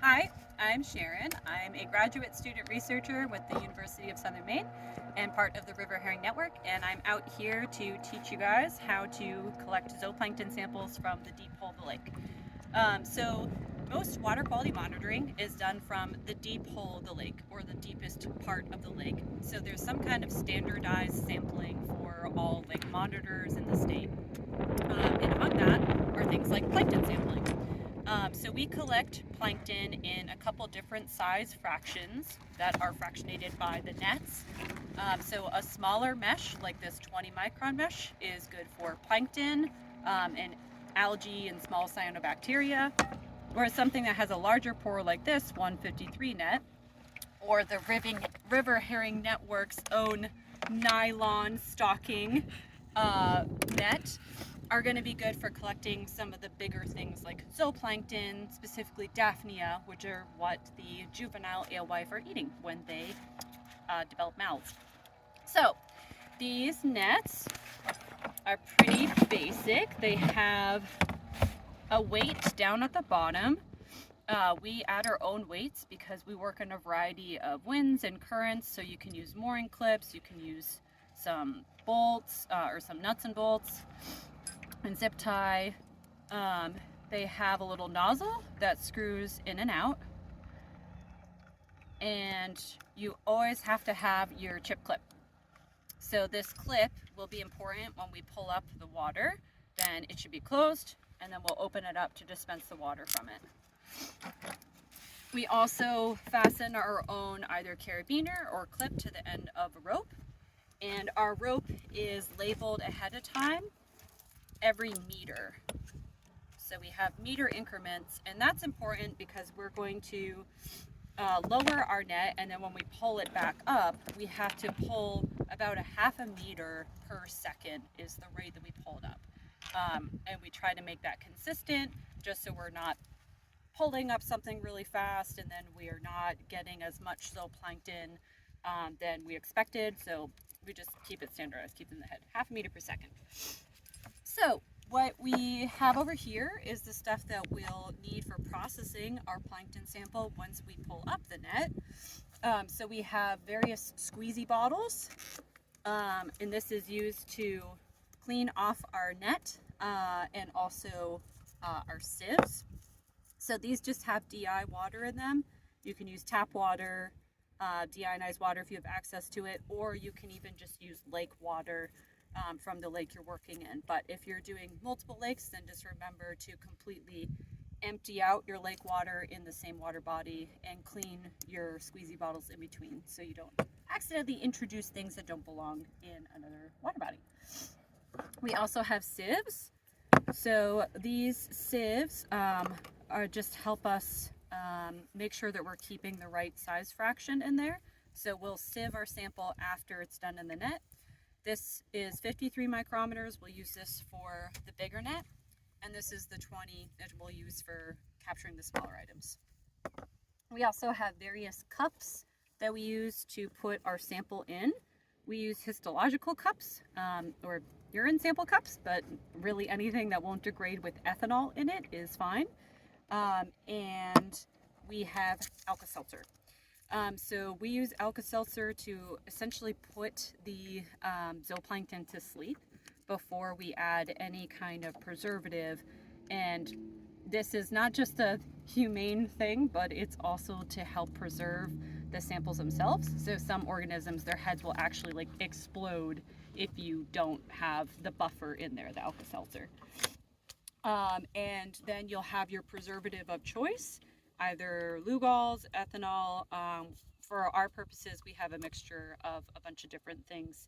Hi, I'm Sharon. I'm a graduate student researcher with the University of Southern Maine and part of the River Herring Network, and I'm out here to teach you guys how to collect zooplankton samples from the deep hole of the lake. So most water quality monitoring is done from the deep hole of the lake or the deepest part of the lake. So there's some kind of standardized sampling for all lake monitors in the state. And on that are things like plankton sampling. So we collect plankton in a couple different size fractions that are fractionated by the nets. So a smaller mesh like this 20 micron mesh is good for plankton and algae and small cyanobacteria, whereas something that has a larger pore like this 153 net or the River Herring Network's own nylon stocking net are going to be good for collecting some of the bigger things like zooplankton, specifically Daphnia, which are what the juvenile alewife are eating when they develop mouths. So these nets are pretty basic. They have a weight down at the bottom. We add our own weights because we work in a variety of winds and currents, so you can use mooring clips, you can use some bolts or some nuts and bolts and zip tie. They have a little nozzle that screws in and out, and you always have to have your chip clip. So this clip will be important when we pull up the water. Then it should be closed, and then we'll open it up to dispense the water from it. We also fasten our own either carabiner or clip to the end of a rope, and our rope is labeled ahead of time every meter. So we have meter increments, and that's important because we're going to lower our net, and then when we pull it back up, we have to pull about a half a meter per second is the rate that we pull it up. And we try to make that consistent just so we're not pulling up something really fast and then we are not getting as much zooplankton than we expected. So we just keep it standardized, keep it in the head, half a meter per second. So what we have over here is the stuff that we'll need for processing our plankton sample once we pull up the net. So we have various squeezy bottles, and this is used to clean off our net and also our sieves. So these just have DI water in them. You can use tap water, deionized water if you have access to it, or you can even just use lake water from the lake you're working in. But if you're doing multiple lakes, then just remember to completely empty out your lake water in the same water body and clean your squeezy bottles in between so you don't accidentally introduce things that don't belong in another water body. We also have sieves. So these sieves are just help us make sure that we're keeping the right size fraction in there. So we'll sieve our sample after it's done in the net. This is 53 micrometers. We'll use this for the bigger net, and this is the 20 that we'll use for capturing the smaller items. We also have various cups that we use to put our sample in. We use histological cups or urine sample cups, but really anything that won't degrade with ethanol in it is fine. And we have Alka-Seltzer. So we use Alka-Seltzer to essentially put the zooplankton to sleep before we add any kind of preservative. And this is not just a humane thing, but it's also to help preserve the samples themselves. So some organisms, their heads will actually like explode if you don't have the buffer in there, the Alka-Seltzer. And then you'll have your preservative of choice, either Lugols, ethanol. For our purposes, we have a mixture of a bunch of different things,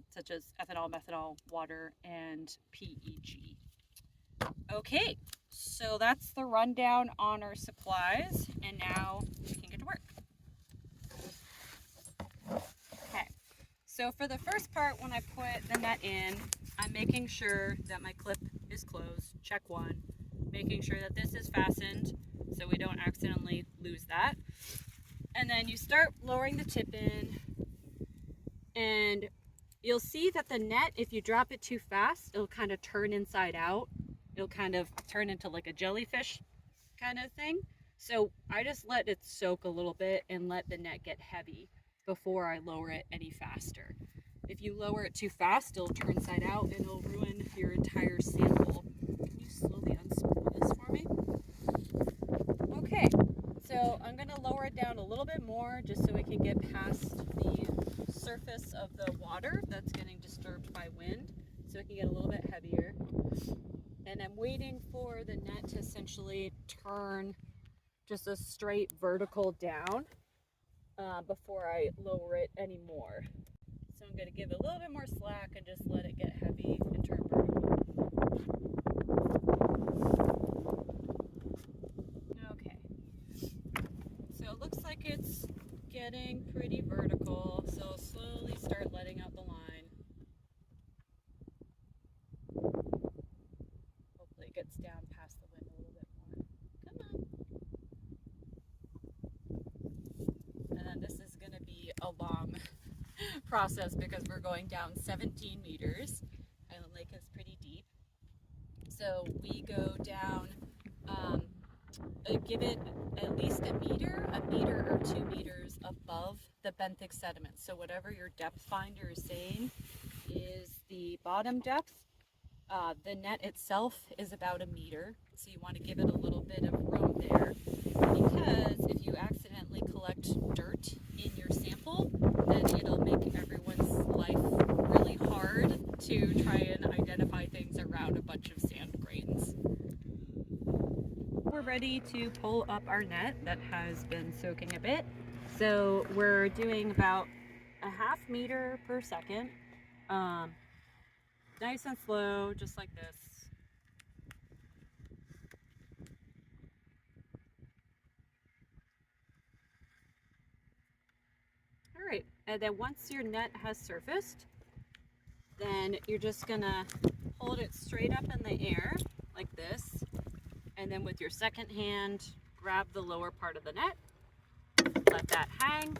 such as ethanol, methanol, water, and PEG. Okay, so that's the rundown on our supplies, and now we can get to work. Okay, so for the first part, when I put the net in, I'm making sure that my clip is closed, check one, making sure that this is fastened so we don't accidentally lose that. And then you start lowering the tip in, and you'll see that the net, if you drop it too fast, it'll kind of turn inside out. It'll kind of turn into like a jellyfish kind of thing. So I just let it soak a little bit and let the net get heavy before I lower it any faster. If you lower it too fast, it'll turn side out and it'll ruin your entire sample. Can you slowly unspool this for me? Okay, so I'm going to lower it down a little bit more just so we can get past the surface of the water that's getting disturbed by wind, so it can get a little bit heavier. And I'm waiting for the net to essentially turn just a straight vertical down before I lower it anymore. So I'm going to give it a little bit more slack and just let it get heavy and turn vertical. Okay, so it looks like it's getting pretty vertical, so I'll slowly start letting out the line. Hopefully it gets down past the wind a little bit more. Come on. And then this is going to be a long process because we're going down 17 meters and the lake is pretty deep. So we go down, give it at least a meter or 2 meters above the benthic sediment. So whatever your depth finder is saying is the bottom depth. The net itself is about a meter, so you want to give it a little bit of room there, because if you accidentally collect dirt in your sample, then it'll make everyone's life really hard to try and identify things around a bunch of sand grains. We're ready to pull up our net that has been soaking a bit. So we're doing about a half meter per second. Nice and slow, just like this. All right, and then once your net has surfaced, then you're just gonna hold it straight up in the air like this, and then with your second hand, grab the lower part of the net, let that hang,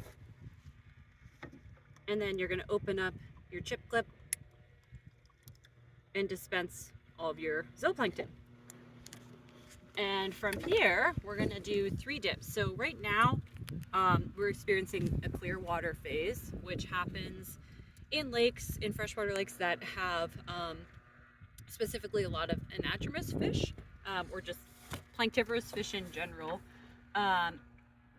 and then you're gonna open up your chip clip and dispense all of your zooplankton. And from here, we're gonna do 3 dips. So right now, we're experiencing a clear water phase, which happens in lakes, in freshwater lakes that have specifically a lot of anadromous fish, or just planktivorous fish in general.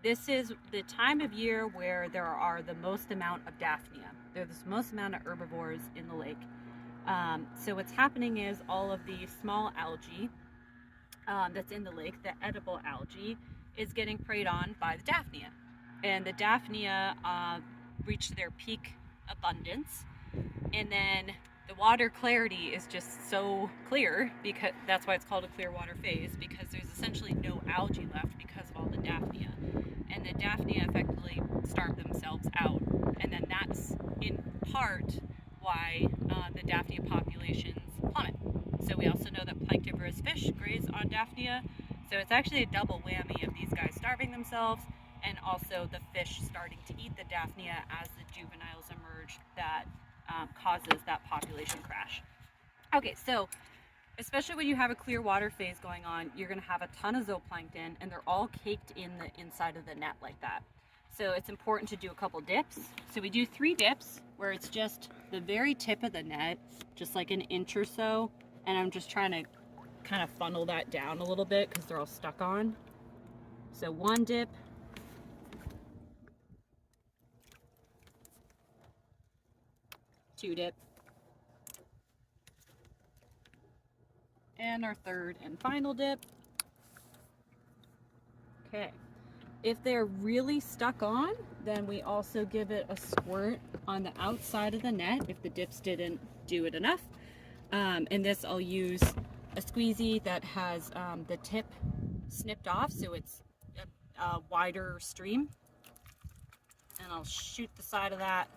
This is the time of year where there are the most amount of Daphnia. There's the most amount of herbivores in the lake. So what's happening is all of the small algae that's in the lake, the edible algae, is getting preyed on by the Daphnia. And the Daphnia reach their peak abundance, and then the water clarity is just so clear, because that's why it's called a clear water phase, because there's essentially no algae left because of all the Daphnia. And the Daphnia effectively starve themselves out, and then that's in part why the Daphnia populations plummet. So we also know that planktivorous fish graze on Daphnia, so it's actually a double whammy of these guys starving themselves and also the fish starting to eat the Daphnia as the juveniles emerge that causes that population crash. Okay, so especially when you have a clear water phase going on, you're going to have a ton of zooplankton, and they're all caked in the inside of the net like that. So it's important to do a couple dips. So we do 3 dips where it's just the very tip of the net, just like an inch or so, and I'm just trying to kind of funnel that down a little bit because they're all stuck on. So 1 dip, 2 dip, and our 3rd and final dip. Okay, if they're really stuck on, then we also give it a squirt on the outside of the net if the dips didn't do it enough. And this, I'll use a squeezy that has the tip snipped off, so it's a wider stream, and I'll shoot the side of that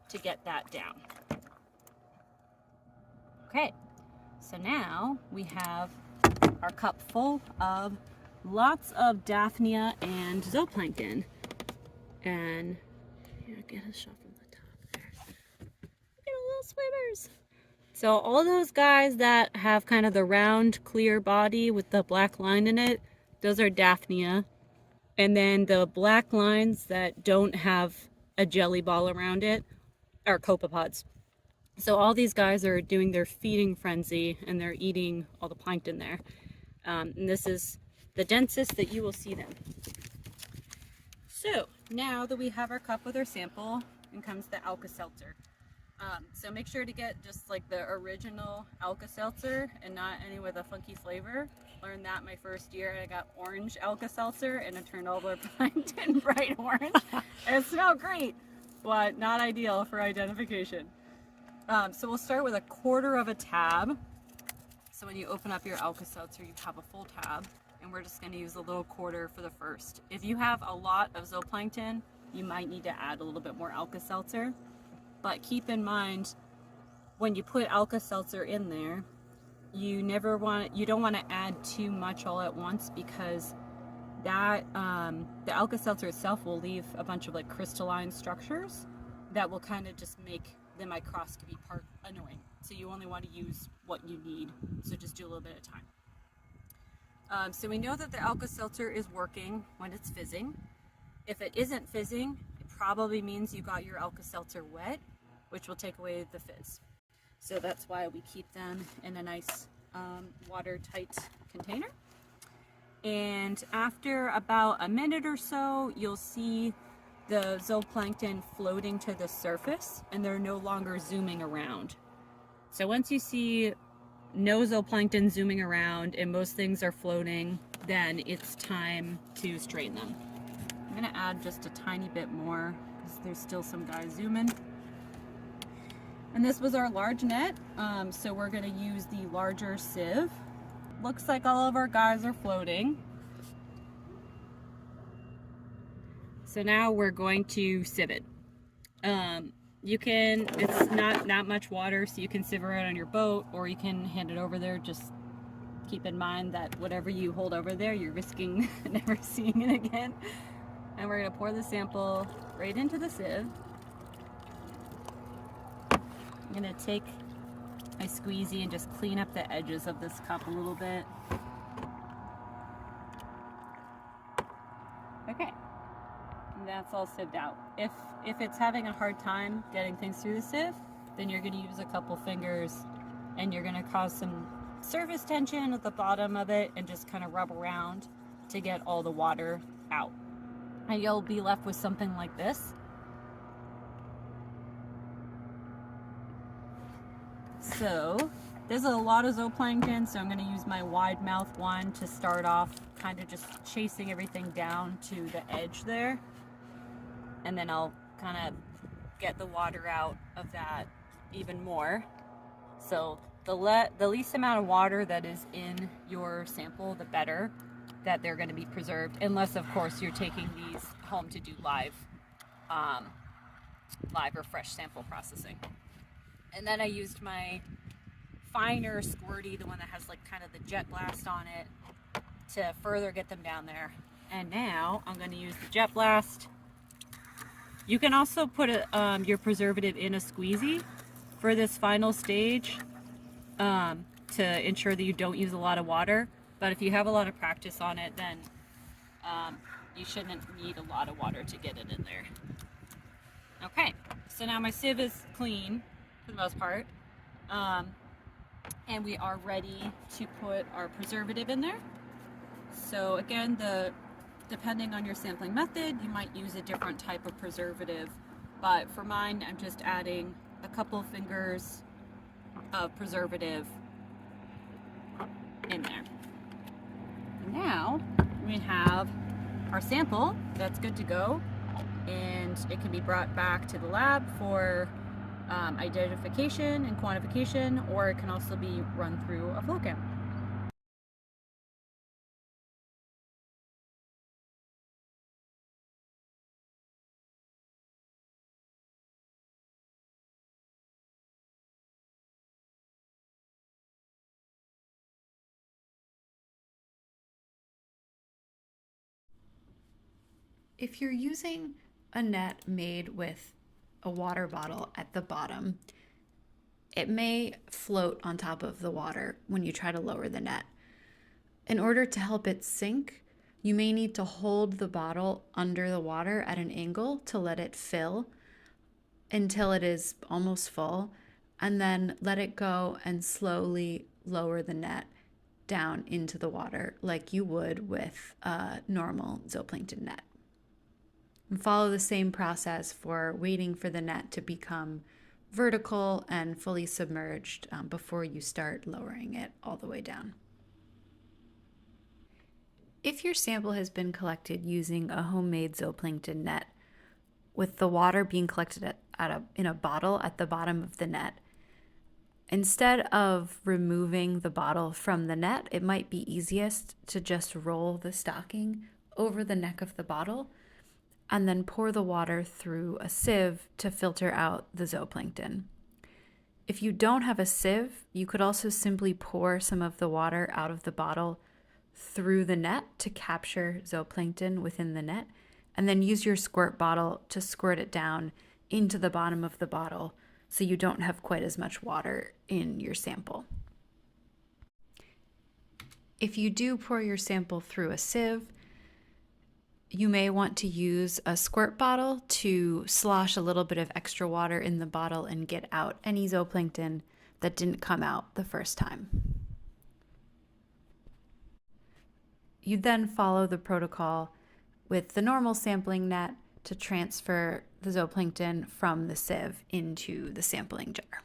to get that down. Okay, so now we have our cup full of lots of Daphnia and zooplankton. And here, get a shot from the top there. Look at the little swimmers. So all those guys that have kind of the round, clear body with the black line in it, those are Daphnia. And then the black lines that don't have a jelly ball around it are copepods. So all these guys are doing their feeding frenzy and they're eating all the plankton there. And this is the densest that you will see them. So now that we have our cup with our sample, in comes the Alka-Seltzer. So make sure to get just like the original Alka-Seltzer and not any with a funky flavor. Learned that my first year. I got orange Alka-Seltzer and it turned all the plankton bright orange. It smelled great, but not ideal for identification. So we'll start with a quarter of a tab. So when you open up your Alka-Seltzer, you have a full tab, and we're just going to use a little quarter for the first. If you have a lot of zooplankton, you might need to add a little bit more Alka-Seltzer. But keep in mind, when you put Alka-Seltzer in there, you don't want to add too much all at once, because that the Alka-Seltzer itself will leave a bunch of like crystalline structures that will kind of just make the microscopy part annoying. So you only want to use what you need. So just do a little bit at a time. So we know that the Alka-Seltzer is working when it's fizzing. If it isn't fizzing, it probably means you got your Alka-Seltzer wet, which will take away the fizz. So that's why we keep them in a nice watertight container. And after about a minute or so, you'll see the zooplankton floating to the surface and they're no longer zooming around. So once you see no zooplankton zooming around and most things are floating, then it's time to strain them. I'm gonna add just a tiny bit more because there's still some guys zooming. And this was our large net, so we're gonna use the larger sieve. Looks like all of our guys are floating. So now we're going to sieve it. It's not much water, so you can sieve it on your boat or you can hand it over there. Just keep in mind that whatever you hold over there, you're risking never seeing it again. And we're gonna pour the sample right into the sieve. I'm gonna take my squeezy and just clean up the edges of this cup a little bit. Okay. That's all sieved out. If it's having a hard time getting things through the sieve, then you're going to use a couple fingers and you're going to cause some surface tension at the bottom of it and just kind of rub around to get all the water out. And you'll be left with something like this. So there's a lot of zooplankton, so I'm going to use my wide mouth one to start off, kind of just chasing everything down to the edge there. And then I'll kind of get the water out of that even more. So the least amount of water that is in your sample, the better that they're going to be preserved, unless of course you're taking these home to do live or fresh sample processing. And then I used my finer squirty, the one that has like kind of the jet blast on it, to further get them down there. And now I'm going to use the jet blast. You can also put your preservative in a squeezy for this final stage to ensure that you don't use a lot of water. But if you have a lot of practice on it, then you shouldn't need a lot of water to get it in there. Okay, so now my sieve is clean for the most part. And we are ready to put our preservative in there. So again, depending on your sampling method, you might use a different type of preservative, but for mine, I'm just adding a couple fingers of preservative in there. And now we have our sample that's good to go, and it can be brought back to the lab for identification and quantification, or it can also be run through a flow count. If you're using a net made with a water bottle at the bottom, it may float on top of the water when you try to lower the net. In order to help it sink, You may need to hold the bottle under the water at an angle to let it fill until it is almost full, and then let it go and slowly lower the net down into the water like you would with a normal zooplankton net. And follow the same process for waiting for the net to become vertical and fully submerged before you start lowering it all the way down. If your sample has been collected using a homemade zooplankton net, with the water being collected in a bottle at the bottom of the net, instead of removing the bottle from the net, it might be easiest to just roll the stocking over the neck of the bottle and then pour the water through a sieve to filter out the zooplankton. If you don't have a sieve, you could also simply pour some of the water out of the bottle through the net to capture zooplankton within the net, and then use your squirt bottle to squirt it down into the bottom of the bottle so you don't have quite as much water in your sample. If you do pour your sample through a sieve, you may want to use a squirt bottle to slosh a little bit of extra water in the bottle and get out any zooplankton that didn't come out the first time. You then follow the protocol with the normal sampling net to transfer the zooplankton from the sieve into the sampling jar.